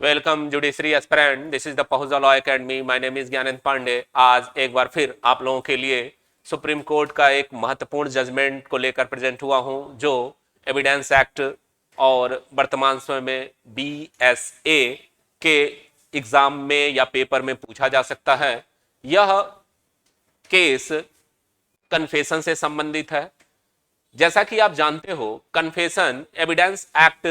Welcome judiciary aspirant. This is the Pahuja law academy. My name is Gyanendra Pandey. आज एक बार फिर आप लोगों के लिए सुप्रीम कोर्ट का एक महत्वपूर्ण जजमेंट को लेकर प्रेजेंट हुआ हूं, जो एविडेंस एक्ट और वर्तमान समय में BSA के एग्जाम में या पेपर में पूछा जा सकता है। यह केस कन्फेशन से संबंधित है। जैसा कि आप जानते हो, कन्फेशन एविडेंस एक्ट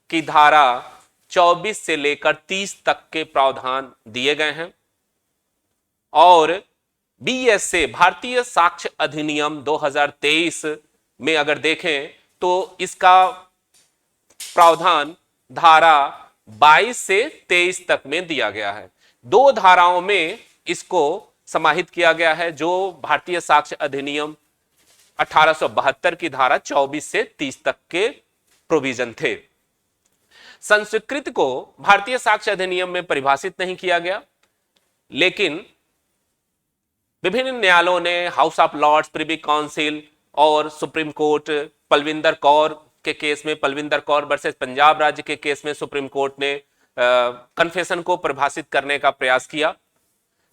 की धारा 24 से लेकर 30 तक के प्रावधान दिए गए हैं और BSA भारतीय साक्ष्य अधिनियम 2023 में अगर देखें तो इसका प्रावधान धारा 22 से 23 तक में दिया गया है। दो धाराओं में इसको समाहित किया गया है, जो भारतीय साक्ष्य अधिनियम 1872 की धारा 24 से 30 तक के प्रोविजन थे। संस्कृत को भारतीय साक्ष्य अधिनियम में परिभाषित नहीं किया गया, लेकिन विभिन्न न्यायालयों ने, House of Lords, Privy Council और सुप्रीम कोर्ट, पलविंदर कौर के केस में, पलविंदर कौर वर्सेस पंजाब राज्य के केस में सुप्रीम कोर्ट ने कन्फेशन को परिभाषित करने का प्रयास किया।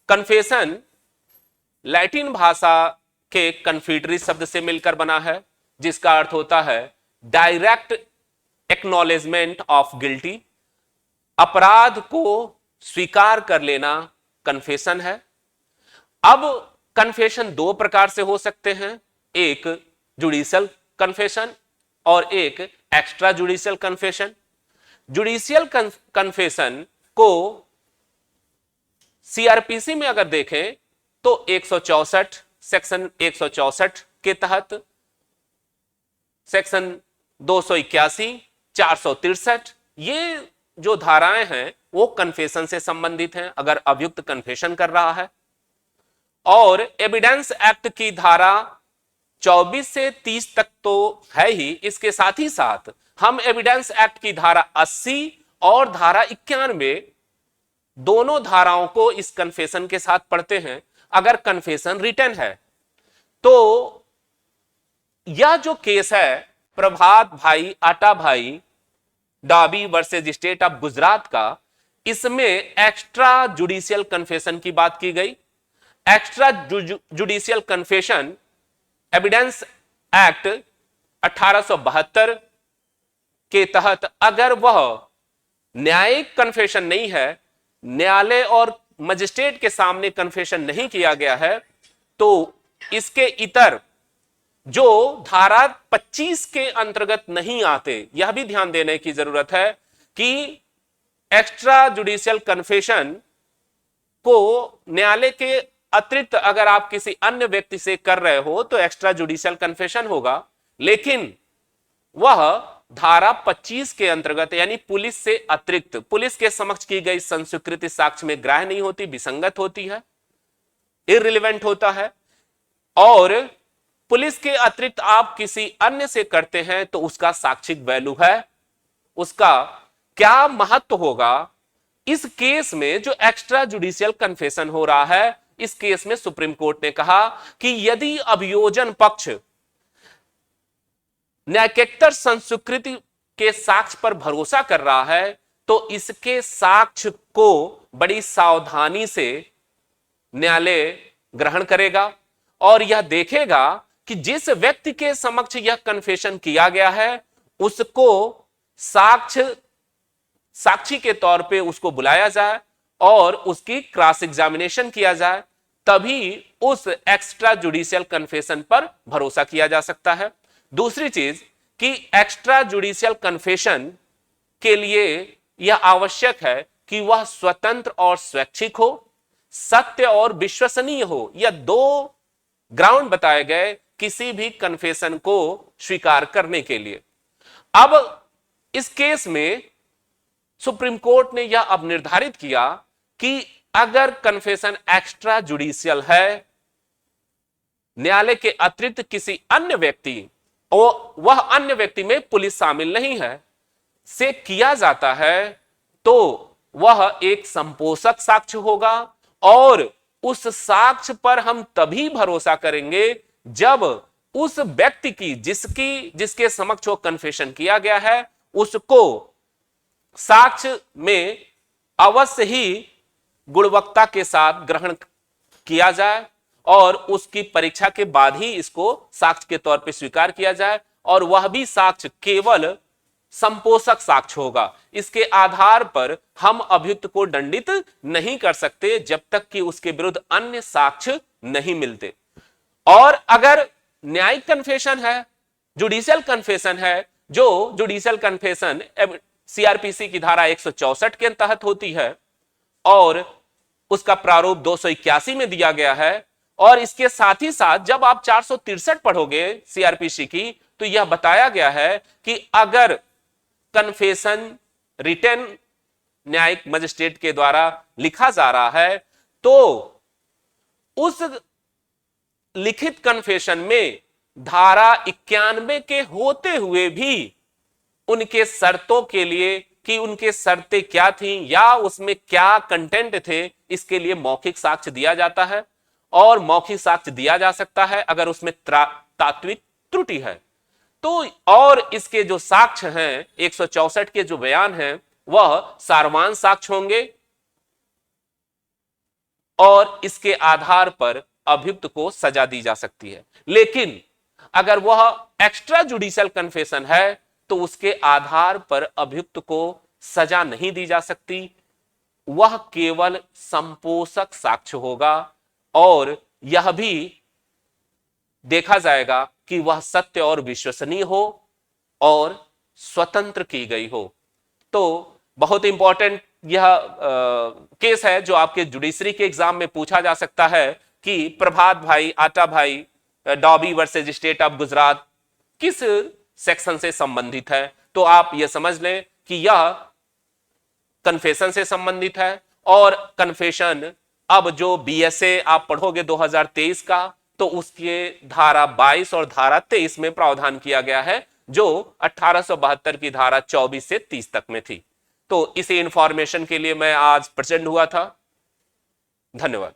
कन्फेशन लैटिन भाषा के कन्फिडरी शब्द से मिलकर बना है, जिसका अर्थ होता है डायरेक्ट एक्नॉलेजमेंट ऑफ गिल्टी। अपराध को स्वीकार कर लेना कन्फेशन है। अब कन्फेशन दो प्रकार से हो सकते हैं, एक जुडिशियल कन्फेशन और एक extra judicial confession. Judicial confession को CRPC में अगर देखें तो 164 सेक्शन 164 के तहत, सेक्शन 281, 463, ये जो धाराएं हैं वो कन्फेशन से संबंधित हैं अगर अभियुक्त कन्फेशन कर रहा है। और एविडेंस एक्ट की धारा 24 से 30 तक तो है ही, इसके साथ ही साथ हम एविडेंस एक्ट की धारा 80 और धारा 91 दोनों धाराओं को इस कन्फेशन के साथ पढ़ते हैं। अगर कन्फेशन रिटन है तो यह जो केस है प्रभात भाई आटा भाई डाबी वर्सेस स्टेट ऑफ गुजरात का, इसमें एक्स्ट्रा जुडिशियल कन्फेशन की बात की गई। Extra judicial confession evidence act 1872 के तहत अगर वह न्यायिक कन्फेशन नहीं है, न्यायालय और मजिस्ट्रेट के सामने कन्फेशन नहीं किया गया है, तो इसके इतर जो धारा 25 के अंतर्गत नहीं आते, यह भी ध्यान देने की जरूरत है कि एक्स्ट्रा जुडिशियल कन्फेशन को न्यायालय के अतिरिक्त अगर आप किसी अन्य व्यक्ति से कर रहे हो तो एक्स्ट्रा जुडिशियल कन्फेशन होगा, लेकिन वह धारा 25 के अंतर्गत यानी पुलिस से अतिरिक्त, पुलिस के समक्ष की गई संस्वीकृति साक्ष्य में ग्राह्य नहीं होती, विसंगत होती है, इररिलेवेंट होता है। और पुलिस के अतिरिक्त आप किसी अन्य से करते हैं तो उसका साक्षिक वैल्यू है, उसका क्या महत्व होगा। इस केस में जो एक्स्ट्रा जुडिशियल कन्फेशन हो रहा है, इस केस में सुप्रीम कोर्ट ने कहा कि यदि अभियोजन पक्ष न्यायिकेतर संस्वीकृति के साक्ष्य पर भरोसा कर रहा है तो इसके साक्ष्य को बड़ी सावधानी से न्यायालय ग्रहण करेगा और यह देखेगा कि जिस व्यक्ति के समक्ष यह कन्फेशन किया गया है उसको साक्षी के तौर पे उसको बुलाया जाए और उसकी क्रॉस एग्जामिनेशन किया जाए, तभी उस एक्स्ट्रा जुडिशियल कन्फेशन पर भरोसा किया जा सकता है। दूसरी चीज कि एक्स्ट्रा जुडिशियल कन्फेशन के लिए यह आवश्यक है कि वह स्वतंत्र और स्वैच्छिक हो, सत्य और विश्वसनीय हो। यह दो ग्राउंड बताए गए किसी भी कन्फेशन को स्वीकार करने के लिए। अब इस केस में सुप्रीम कोर्ट ने यह अब निर्धारित किया कि अगर कन्फेशन एक्स्ट्रा जुडिशियल है, न्यायालय के अतिरिक्त किसी अन्य व्यक्ति, और वह अन्य व्यक्ति में पुलिस शामिल नहीं है, से किया जाता है तो वह एक संपोषक साक्ष्य होगा और उस साक्ष्य पर हम तभी भरोसा करेंगे जब उस व्यक्ति की जिसके समक्ष वो कन्फेशन किया गया है उसको साक्ष्य में अवश्य ही गुणवत्ता के साथ ग्रहण किया जाए और उसकी परीक्षा के बाद ही इसको साक्ष्य के तौर पे स्वीकार किया जाए, और वह भी साक्ष्य केवल संपोषक साक्ष्य होगा। इसके आधार पर हम अभियुक्त को दंडित नहीं कर सकते जब तक कि उसके विरुद्ध अन्य साक्ष्य नहीं मिलते। और अगर न्यायिक कन्फेशन है, जुडिशियल कन्फेशन है, जो जुडिशियल कन्फेशन सीआरपीसी की धारा 164 के तहत होती है और उसका प्रारूप 281 में दिया गया है, और इसके साथ ही साथ जब आप 463 पढ़ोगे सीआरपीसी की, तो यह बताया गया है कि अगर कन्फेशन रिटन न्यायिक मजिस्ट्रेट के द्वारा लिखा जा रहा है तो उस लिखित कन्फेशन में धारा 91 के होते हुए भी उनके शर्तों के लिए कि उनके शर्तें क्या थी या उसमें क्या कंटेंट थे, इसके लिए मौखिक साक्ष्य दिया जाता है। और मौखिक साक्ष्य दिया जा सकता है अगर उसमें तात्विक त्रुटि है तो। और इसके जो साक्ष्य हैं 164 के जो बयान हैं वह सारवान साक्ष्य होंगे और इसके आधार पर अभियुक्त को सजा दी जा सकती है। लेकिन अगर वह एक्स्ट्रा जुडिशियल कन्फेशन है तो उसके आधार पर अभियुक्त को सजा नहीं दी जा सकती, वह केवल संपोषक साक्ष्य होगा और यह भी देखा जाएगा कि वह सत्य और विश्वसनीय हो और स्वतंत्र की गई हो। तो बहुत इंपॉर्टेंट यह केस है जो आपके जुडिशरी के एग्जाम में पूछा जा सकता है कि प्रभात भाई, आटा भाई, dobby versus state of Gujarat किस सेक्शन से संबंधित है। तो आप यह समझ लें कि यह कन्फेशन से संबंधित है और कन्फेशन अब जो बीएसए आप पढ़ोगे 2023 का तो उसके धारा 22 और धारा 23 में प्रावधान किया गया है जो 1872 की धारा 24 से 30 तक में थी। तो इसी इंफॉर्मेशन के लिए मैं आज प्रेजेंट हुआ था। धन्यवाद।